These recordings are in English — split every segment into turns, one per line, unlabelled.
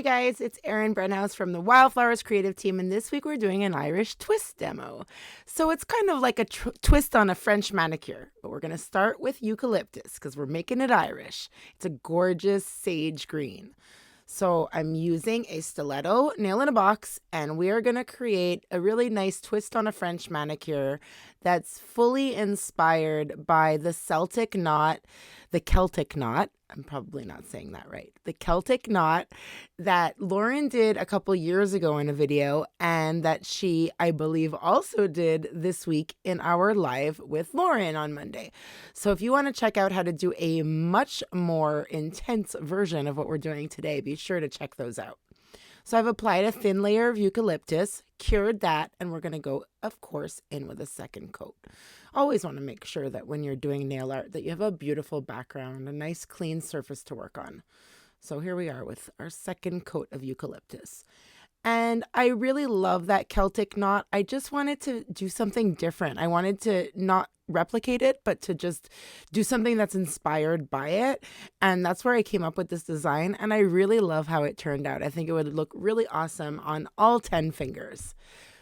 Hi guys, it's Erin Brenhouse from the Wildflowers creative team, and this week we're doing an Irish twist demo. So it's kind of like a twist on a French manicure, but we're going to start with eucalyptus because we're making it Irish. It's a gorgeous sage green. So I'm using a stiletto nail in a box, and we are going to create a really nice twist on a French manicure that's fully inspired by the Celtic knot, the Celtic knot. I'm probably not saying that right. The Celtic knot that Lauren did a couple years ago in a video, and that she, I believe, also did this week in our live with Lauren on Monday. So if you want to check out how to do a much more intense version of what we're doing today, be sure to check those out. So I've applied a thin layer of eucalyptus, cured that, and we're going to go, of course, in with a second coat. Always want to make sure that when you're doing nail art that you have a beautiful background, a nice clean surface to work on. So here we are with our second coat of eucalyptus. And I really love that Celtic knot. I just wanted to do something different. I wanted to not replicate it, but to just do something that's inspired by it. And that's where I came up with this design. And I really love how it turned out. I think it would look really awesome on all 10 fingers.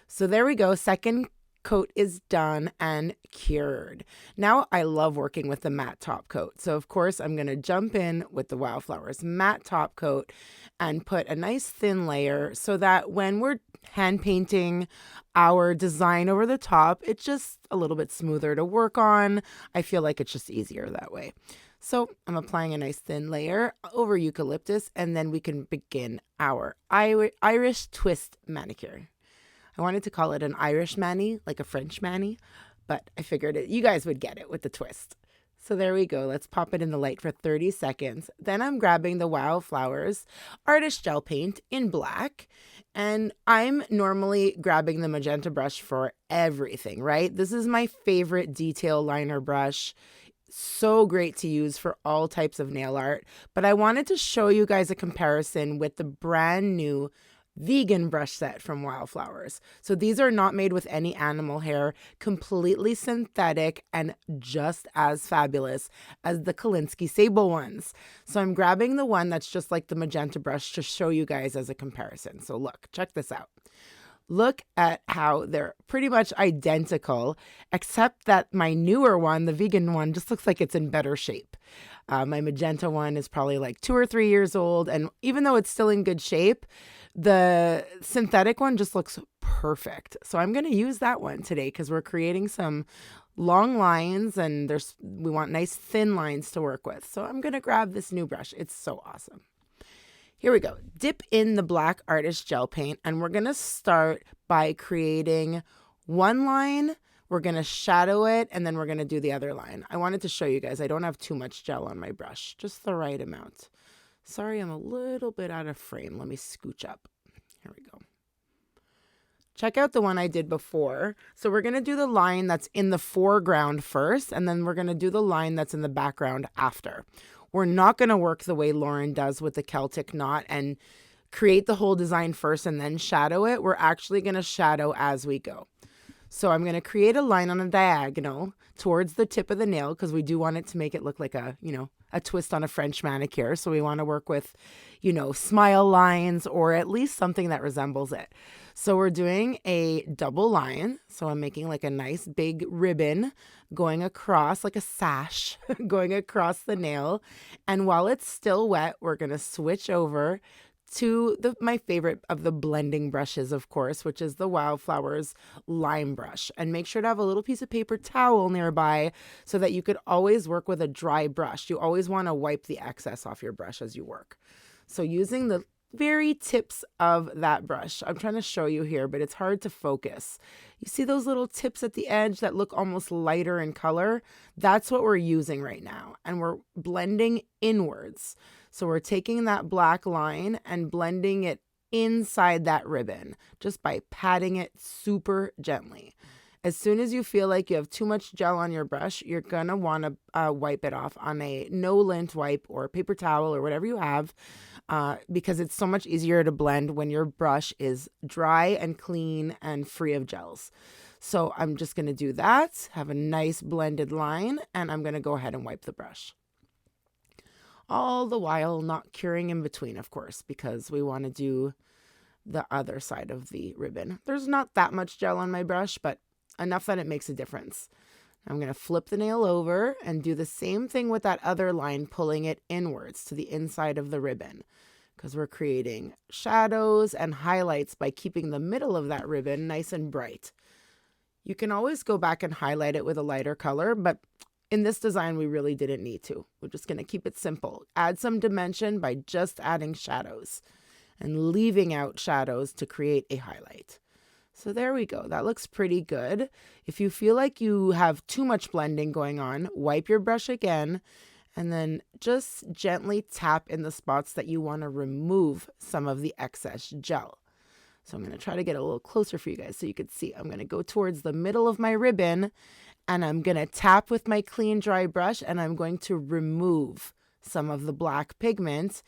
So there we go. Second coat is done and cured. Now I love working with the matte top coat. So of course I'm going to jump in with the Wildflowers matte top coat and put a nice thin layer so that when we're hand painting our design over the top, it's just a little bit smoother to work on. I feel like it's just easier that way. So I'm applying a nice thin layer over eucalyptus, and then we can begin our Irish twist manicure. I wanted to call it an Irish mani, like a French mani, but I figured you guys would get it with the twist. So there we go. Let's pop it in the light for 30 seconds. Then I'm grabbing the Wildflowers Artist Gel Paint in black, and I'm normally grabbing the magenta brush for everything, right? This is my favorite detail liner brush. So great to use for all types of nail art, but I wanted to show you guys a comparison with the brand new vegan brush set from Wildflowers. So these are not made with any animal hair, completely synthetic, and just as fabulous as the Kolinsky Sable ones. So I'm grabbing the one that's just like the magenta brush to show you guys as a comparison. So look, check this out. Look at how they're pretty much identical, except that my newer one, the vegan one, just looks like it's in better shape. My magenta one is probably like 2 or 3 years old, and even though it's still in good shape, the synthetic one just looks perfect. So I'm going to use that one today because we're creating some long lines, and we want nice thin lines to work with. So I'm going to grab this new brush. It's so awesome. Here we go. Dip in the black artist gel paint, and we're going to start by creating one line. We're going to shadow it, and then we're going to do the other line. I wanted to show you guys I don't have too much gel on my brush, just the right amount. Sorry, I'm a little bit out of frame. Let me scooch up. Here we go. Check out the one I did before. So we're going to do the line that's in the foreground first, and then we're going to do the line that's in the background after. We're not going to work the way Lauren does with the Celtic knot and create the whole design first and then shadow it. We're actually going to shadow as we go. So I'm going to create a line on a diagonal towards the tip of the nail because we do want it to make it look like a twist on a French manicure. So we want to work with, smile lines or at least something that resembles it. So we're doing a double line. So I'm making like a nice big ribbon going across like a sash going across the nail. And while it's still wet, we're going to switch over to my favorite of the blending brushes, of course, which is the Wildflowers lime brush. And make sure to have a little piece of paper towel nearby so that you could always work with a dry brush. You always want to wipe the excess off your brush as you work. So using the very tips of that brush, I'm trying to show you here, but it's hard to focus. You see those little tips at the edge that look almost lighter in color? That's what we're using right now. And we're blending inwards. So we're taking that black line and blending it inside that ribbon just by patting it super gently. As soon as you feel like you have too much gel on your brush, you're going to want to wipe it off on a no-lint wipe or paper towel or whatever you have because it's so much easier to blend when your brush is dry and clean and free of gels. So I'm just going to do that, have a nice blended line, and I'm going to go ahead and wipe the brush. all the while not curing in between, of course, because we want to do the other side of the ribbon. There's not that much gel on my brush, but enough that it makes a difference. I'm going to flip the nail over and do the same thing with that other line, pulling it inwards to the inside of the ribbon, because we're creating shadows and highlights by keeping the middle of that ribbon nice and bright. You can always go back and highlight it with a lighter color, but in this design, we really didn't need to. We're just going to keep it simple. Add some dimension by just adding shadows and leaving out shadows to create a highlight. So there we go. That looks pretty good. If you feel like you have too much blending going on, wipe your brush again and then just gently tap in the spots that you want to remove some of the excess gel. So I'm going to try to get a little closer for you guys so you can see. I'm going to go towards the middle of my ribbon and I'm going to tap with my clean dry brush and I'm going to remove some of the black pigment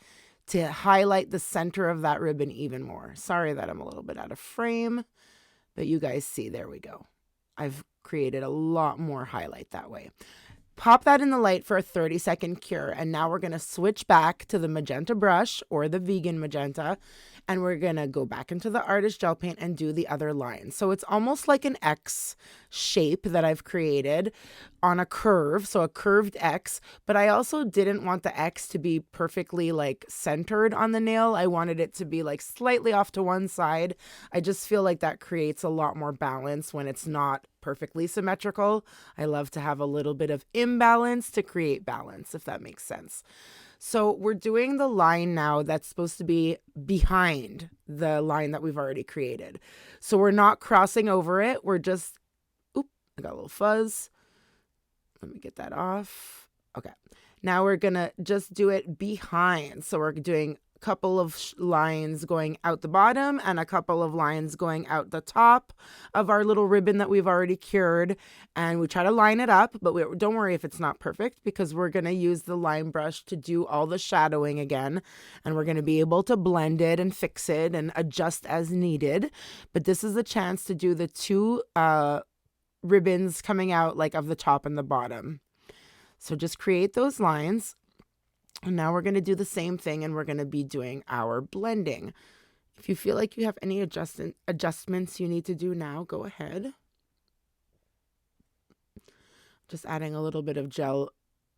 to highlight the center of that ribbon even more. Sorry that I'm a little bit out of frame, but you guys see, there we go. I've created a lot more highlight that way. Pop that in the light for a 30-second cure. And now we're going to switch back to the magenta brush or the vegan magenta. And we're going to go back into the artist gel paint and do the other line. So it's almost like an X shape that I've created on a curve. So a curved X, but I also didn't want the X to be perfectly like centered on the nail. I wanted it to be like slightly off to one side. I just feel like that creates a lot more balance when it's not perfectly symmetrical. I love to have a little bit of imbalance to create balance, if that makes sense. So we're doing the line now that's supposed to be behind the line that we've already created. So we're not crossing over it. We're just, oop, I got a little fuzz. Let me get that off. Okay. Now we're going to just do it behind. So we're doing a couple of lines going out the bottom and a couple of lines going out the top of our little ribbon that we've already cured. And we try to line it up, but don't worry if it's not perfect because we're going to use the line brush to do all the shadowing again. And we're going to be able to blend it and fix it and adjust as needed. But this is a chance to do the two ribbons coming out like of the top and the bottom. So just create those lines. And now we're going to do the same thing and we're going to be doing our blending. If you feel like you have any adjustments you need to do now, go ahead. Just adding a little bit of gel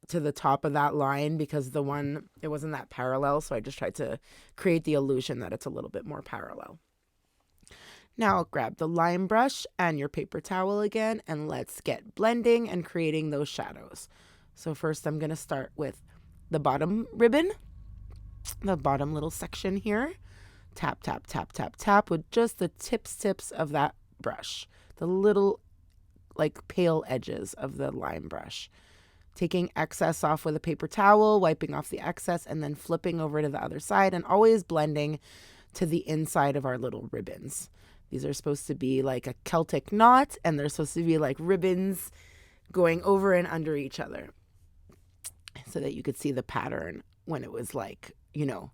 to the top of that line because it wasn't that parallel. So I just tried to create the illusion that it's a little bit more parallel. Now grab the lime brush and your paper towel again and let's get blending and creating those shadows. So first I'm going to start with the bottom ribbon, the bottom little section here. Tap, tap, tap, tap, tap with just the tips of that brush, the little like pale edges of the lime brush. Taking excess off with a paper towel, wiping off the excess, and then flipping over to the other side and always blending to the inside of our little ribbons. These are supposed to be like a Celtic knot and they're supposed to be like ribbons going over and under each other so that you could see the pattern when it was like, you know,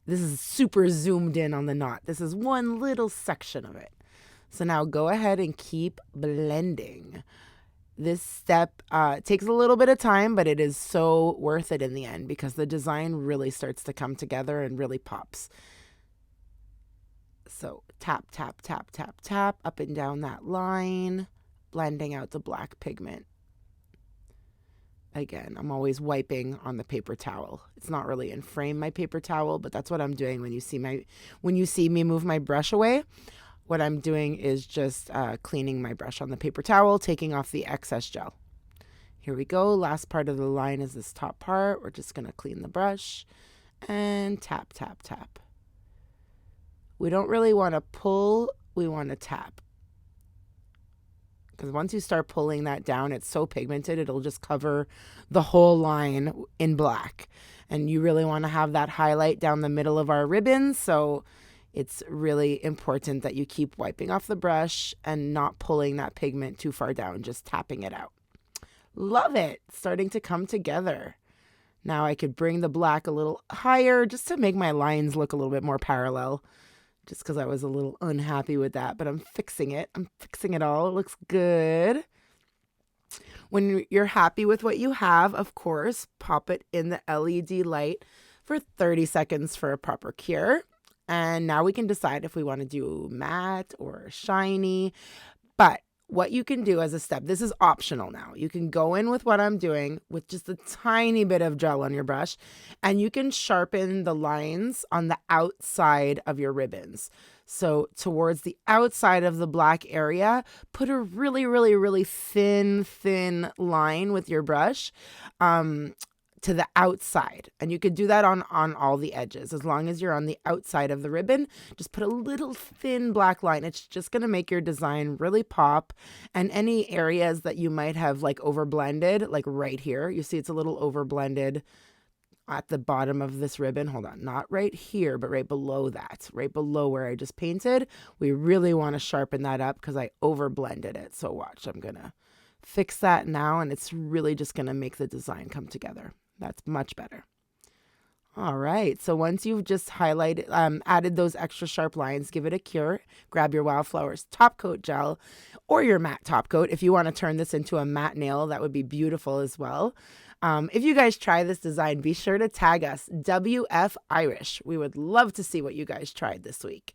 this is super zoomed in on the knot. This is one little section of it. So now go ahead and keep blending. This step takes a little bit of time, but it is so worth it in the end because the design really starts to come together and really pops. So tap, tap, tap, tap, tap, up and down that line, blending out the black pigment. Again, I'm always wiping on the paper towel. It's not really in frame, my paper towel, but that's what I'm doing when you see me move my brush away. What I'm doing is just cleaning my brush on the paper towel, taking off the excess gel. Here we go. Last part of the line is this top part. We're just going to clean the brush and tap, tap, tap. We don't really want to pull, we want to tap. Because once you start pulling that down, it's so pigmented, it'll just cover the whole line in black. And you really want to have that highlight down the middle of our ribbons. So it's really important that you keep wiping off the brush and not pulling that pigment too far down, just tapping it out. Love it. Starting to come together. Now I could bring the black a little higher just to make my lines look a little bit more parallel. Just because I was a little unhappy with that, but I'm fixing it. I'm fixing it all. It looks good. When you're happy with what you have, of course, pop it in the LED light for 30 seconds for a proper cure. And now we can decide if we want to do matte or shiny. But what you can do as a step, this is optional now. You can go in with what I'm doing with just a tiny bit of gel on your brush, and you can sharpen the lines on the outside of your ribbons. So towards the outside of the black area, put a really, really, really thin line with your brush. To the outside, and you could do that on all the edges. As long as you're on the outside of the ribbon, just put a little thin black line. It's just going to make your design really pop. And any areas that you might have like over blended, like right here, you see it's a little over blended at the bottom of this ribbon. Hold on, not right here, but right below that, right below where I just painted. We really want to sharpen that up because I over blended it. So watch, I'm gonna fix that now, and it's really just gonna make the design come together. That's much better. All right, so once you've just highlighted, added those extra sharp lines, give it a cure. Grab your Wildflowers top coat gel or your matte top coat. If you want to turn this into a matte nail, that would be beautiful as well. If you guys try this design, be sure to tag us, WF Irish. We would love to see what you guys tried this week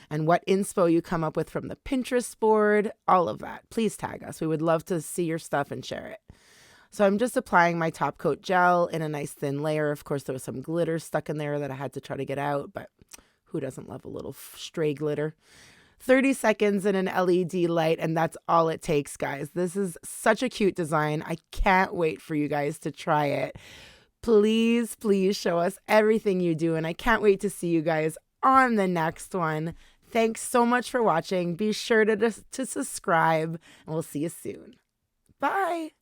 and what inspo you come up with from the Pinterest board, all of that. Please tag us. We would love to see your stuff and share it. So I'm just applying my top coat gel in a nice thin layer. Of course, there was some glitter stuck in there that I had to try to get out, but who doesn't love a little stray glitter? 30 seconds in an LED light, and that's all it takes, guys. This is such a cute design. I can't wait for you guys to try it. Please, please show us everything you do, and I can't wait to see you guys on the next one. Thanks so much for watching. Be sure to subscribe, and we'll see you soon. Bye.